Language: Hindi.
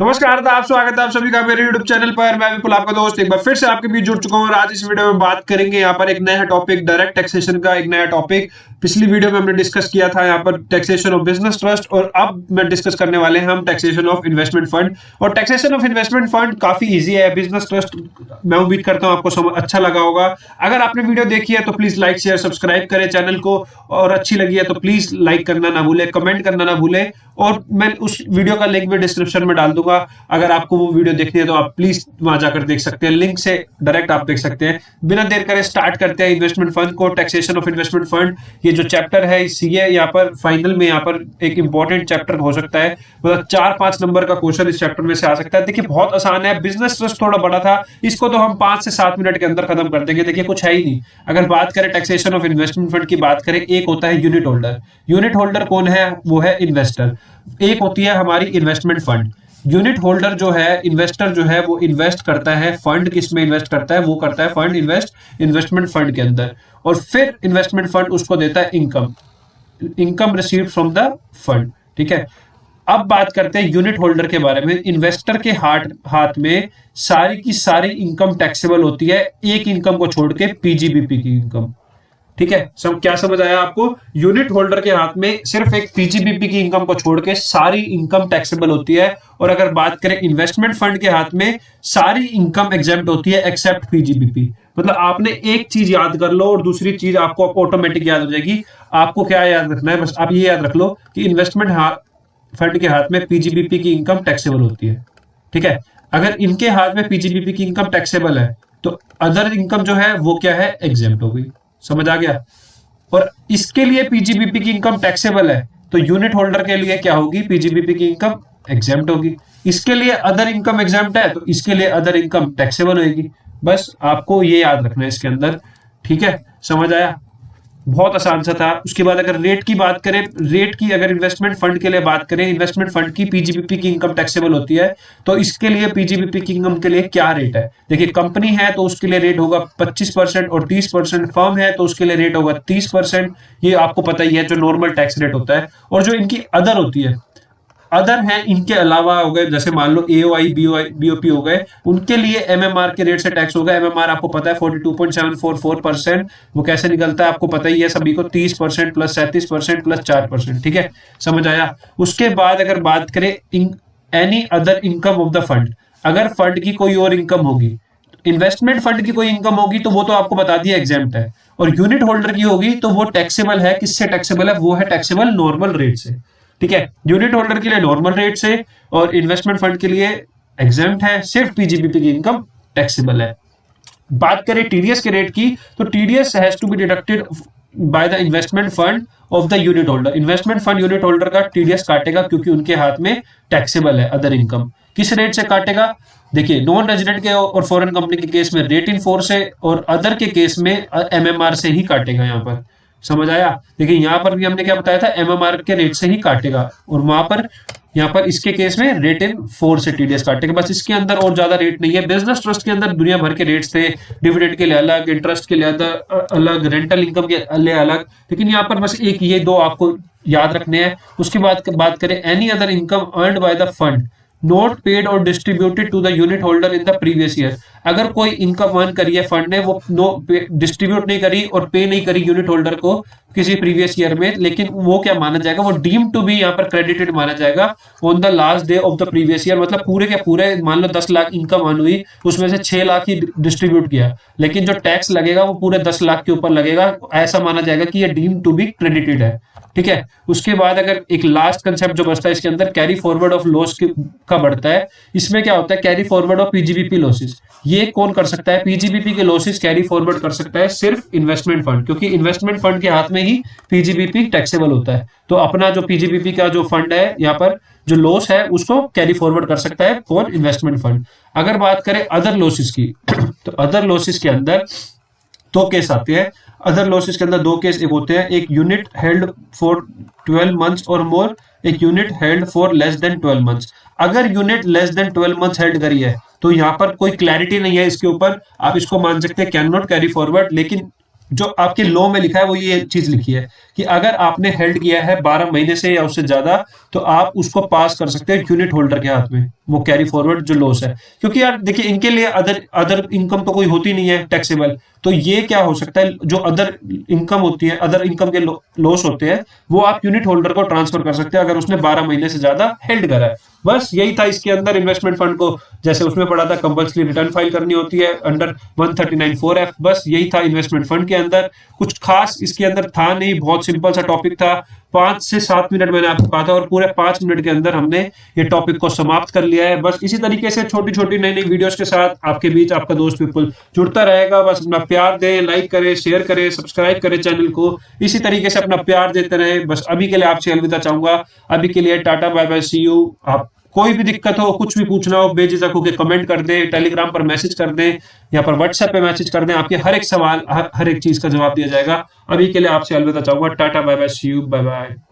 नमस्कार, आप स्वागत है आप सभी का मेरे YouTube चैनल पर। मैं विपुल आपका दोस्त एक बार फिर से आपके बीच जुड़ चुका हूँ और आज इस वीडियो में बात करेंगे यहाँ पर एक नया टॉपिक, डायरेक्ट टैक्सेशन का एक नया टॉपिक। पिछली वीडियो में हमने डिस्कस किया था यहाँ पर टैक्सेशन ऑफ बिजनेस ट्रस्ट और अब मैं डिस्कस करने वाले हैं हम टैक्सेशन ऑफ इन्वेस्टमेंट फंड। और टैक्सेशन ऑफ इन्वेस्टमेंट फंड काफी ईजी है। बिजनेस ट्रस्ट मैं उम्मीद करता हूँ आपको अच्छा लगा होगा। अगर आपने वीडियो देखी है तो प्लीज लाइक शेयर सब्सक्राइब करें चैनल को, और अच्छी लगी है तो प्लीज लाइक करना ना भूले, कमेंट करना ना भूले, और मैं उस वीडियो का लिंक भी डिस्क्रिप्शन में डाल दूंगा। अगर आपको वो वीडियो देखनी है तो आप प्लीज वहां जाकर देख सकते हैं, लिंक से डायरेक्ट आप देख सकते हैं। बिना देर करे स्टार्ट करते हैं इन्वेस्टमेंट फंड को, टैक्सेशन ऑफ इन्वेस्टमेंट फंड। ये जो चैप्टर है सीए यहाँ पर फाइनल में यहाँ पर एक इंपॉर्टेंट चैप्टर हो सकता है, मतलब 4-5 नंबर का क्वेश्चन इस चैप्टर में से आ सकता है। देखिए बहुत आसान है। बिजनेस ट्रस्ट थोड़ा बड़ा था, इसको तो हम 5 से 7 मिनट के अंदर खत्म कर देंगे। देखिए कुछ है ही नहीं। अगर बात करें टैक्सेशन ऑफ इन्वेस्टमेंट फंड की बात करें, एक होता है यूनिट होल्डर। यूनिट होल्डर कौन है? वो है इन्वेस्टर। एक होती है हमारी इन्वेस्टमेंट फंड। यूनिट होल्डर जो है, इन्वेस्टर जो है, वो इन्वेस्ट करता है फंड। किस में इन्वेस्ट करता है? वो करता है फंड इन्वेस्टमेंट फंड के अंदर, और फिर इन्वेस्टमेंट फंड उसको देता है income received from the fund. ठीक है, अब बात करते हैं यूनिट होल्डर के बारे में। इन्वेस्टर के हाथ में सारी की सारी इनकम टैक्सेबल होती है, एक इनकम को छोड़ के, पीजीबीपी की इनकम। ठीक है, क्या समझ आया आपको? यूनिट होल्डर के हाथ में सिर्फ एक पीजीबीपी की इनकम को छोड़ के सारी इनकम टैक्सेबल होती है। और अगर बात करें इन्वेस्टमेंट फंड के हाथ में, सारी इनकम एग्जेम्प्ट होती है एक्सेप्ट पीजीबीपी। मतलब आपने एक चीज याद कर लो और दूसरी चीज आपको ऑटोमेटिक याद हो जाएगी। आपको क्या याद रखना है? बस आप ये याद रख लो कि इन्वेस्टमेंट फंड के हाथ में पीजीबीपी की इनकम टैक्सेबल होती है। ठीक है, अगर इनके हाथ में पीजीबीपी की इनकम टैक्सेबल है तो अदर इनकम जो है वो क्या है? एग्जेम्प्ट हो गई। समझ आ गया? और इसके लिए पीजीबीपी की इनकम टैक्सेबल है तो यूनिट होल्डर के लिए क्या होगी? पीजीबीपी की इनकम एग्जेम्प्ट होगी। इसके लिए अदर इनकम एग्जेम्प्ट है तो इसके लिए अदर इनकम टैक्सेबल होगी। बस आपको ये याद रखना है इसके अंदर। ठीक है, समझ आया? बहुत आसान सा था। उसके बाद अगर रेट की बात करें, रेट की अगर इन्वेस्टमेंट फंड के लिए बात करें, इन्वेस्टमेंट फंड की पीजीबीपी की इनकम टैक्सेबल होती है तो इसके लिए पीजीबीपी की इनकम के लिए क्या रेट है? देखिए कंपनी है तो उसके लिए रेट होगा 25% और 30%। फर्म है तो उसके लिए रेट होगा 30%। ये आपको पता ही है जो नॉर्मल टैक्स रेट होता है। और जो इनकी अदर होती है, अदर हैं इनके अलावा हो गए, जैसे मान लो एओआई बीओपी हो गए, उनके लिए एमएमआर के रेट से टैक्स होगा। एमएमआर आपको पता है 42.744%। वो कैसे निकलता है आपको पता ही है सभी को, 30% प्लस 37% प्लस 4%। ठीक है, समझ आया? उसके बाद अगर बात करें any other income of the fund, अगर फंड की कोई और इनकम होगी, इन्वेस्टमेंट फंड की कोई इनकम होगी तो वो तो आपको बता दिया एग्जेम्प्ट है, और यूनिट होल्डर की होगी तो वो टैक्सेबल है। किससे टैक्सेबल है? वो है टैक्सेबल नॉर्मल रेट से। ठीक है, यूनिट होल्डर के लिए नॉर्मल रेट से और इन्वेस्टमेंट फंड के लिए एग्जेम्प्ट है, सिर्फ पीजीबीपी की इनकम टैक्सेबल है। बात करें टीडीएस के रेट की तो TDS has to be deducted by the investment fund of the unit holder. Investment fund unit holder का टीडीएस काटेगा क्योंकि उनके हाथ में टैक्सेबल है अदर इनकम। किस रेट से काटेगा? देखिए नॉन रेजिडेंट के और फॉरेन कंपनी के केस में रेट इन फोर्स है, और अदर के केस में एमएमआर से ही काटेगा। यहाँ पर समझ आया? देखिए यहाँ पर भी हमने क्या बताया था, एमएमआर के रेट से ही काटेगा, और वहां पर यहाँ पर इसके केस में रेट इन फोर्स से टीडीएस काटेगा। बस इसके अंदर और ज्यादा रेट नहीं है। बिजनेस ट्रस्ट के अंदर दुनिया भर के रेट्स थे, डिविडेंड के लिए अलग, इंटरेस्ट के लिए अलग, रेंटल इनकम के लिए अलग, लेकिन यहाँ पर बस एक ये दो आपको याद रखने हैं। उसके बाद बात करें any other income earned by the fund not paid or distributed to the unit holder in the previous year. अगर कोई इनकम अर्न करी है फंड ने, वो डिस्ट्रीब्यूट नहीं करी और पे नहीं करी यूनिट होल्डर को किसी प्रीवियस ईयर में, लेकिन वो क्या माना जाएगा? वो डीम टू बी यहाँ पर क्रेडिटेड माना जाएगा on the last day of the previous year. मतलब पूरे के पूरे मान लो 10 लाख इनकम अर्न हुई, उसमें से 6 लाख ही डिस्ट्रीब्यूट किया, लेकिन जो टैक्स लगेगा वो पूरे 10 लाख के ऊपर लगेगा। ऐसा माना जाएगा कि ये डीम टू बी क्रेडिटेड है। ठीक है, उसके बाद अगर एक लास्ट कंसेप्ट जो बचता है इसके अंदर, कैरी फॉरवर्ड ऑफ लॉस का बढ़ता है। इसमें क्या होता है? Carry forward of PGBP losses. ये कौन कर सकता है? पीजीबीपी के लॉसेस कैरी फॉरवर्ड कर सकता है सिर्फ इन्वेस्टमेंट फंड, क्योंकि इन्वेस्टमेंट फंड के हाथ में ही पीजीबीपी टैक्सेबल होता है। तो अपना जो पीजीबीपी का जो फंड है, यहाँ पर जो लॉस है उसको कैरी फॉरवर्ड कर सकता है कौन? Investment fund. अगर बात करें अदर लॉसेस की तो अदर लॉसेस के अंदर दो केस आते हैं। अदर लॉसेस के अंदर दो केस एक होते हैं, एक unit held for 12 months or more, एक unit held for less than 12 months. अगर unit less than 12 months held करी है तो यहाँ पर कोई क्लैरिटी नहीं है इसके ऊपर, आप इसको मान सकते हैं कैन नॉट कैरी फॉरवर्ड। लेकिन जो आपके लॉ में लिखा है वो ये चीज लिखी है कि अगर आपने हेल्ड किया है 12 महीने से या उससे ज्यादा, तो आप उसको पास कर सकते हैं यूनिट होल्डर के हाथ में, वो कैरी फॉरवर्ड जो लॉस है। क्योंकि यार देखिए, इनके लिए अदर अदर इनकम तो कोई होती नहीं है टैक्सेबल, तो ये क्या हो सकता है, जो अदर इनकम होती है, अदर इनकम के लॉस होते हैं, वो आप यूनिट होल्डर को ट्रांसफर कर सकते हैं अगर उसने 12 महीने से ज्यादा हेल्ड करा है। बस यही था इसके अंदर। इन्वेस्टमेंट फंड को जैसे उसमें पढ़ा था कंपल्सरी रिटर्न फाइल करनी होती है अंडर 139(4)(f), बस यही था इन्वेस्टमेंट फंड के अंदर। कुछ खास इसके अंदर था नहीं, बहुत सिंपल सा टॉपिक था। 5 से 7 मिनट मैंने आपको कहा था, और पूरे 5 मिनट के अंदर हमने ये टॉपिक को समाप्त कर लिया है। बस इसी तरीके से छोटी छोटी नई नई वीडियोस के साथ आपके बीच आपका दोस्त विपुल जुड़ता रहेगा। बस अपना प्यार दें, लाइक करें, शेयर करें, सब्सक्राइब करें चैनल को, इसी तरीके से अपना प्यार देते रहे। बस अभी के लिए आपसे अलविदा चाहूंगा। अभी के लिए tata, bye bye, see you. आप कोई भी दिक्कत हो, कुछ भी पूछना हो, बेझिझक होकर कमेंट कर दें, टेलीग्राम पर मैसेज कर दें, या पर व्हाट्सएप पे मैसेज कर दें। आपके हर एक सवाल, हर एक चीज का जवाब दिया जाएगा। अभी के लिए आपसे अलविदा चाहूंगा। Tata, bye bye, see you, bye bye.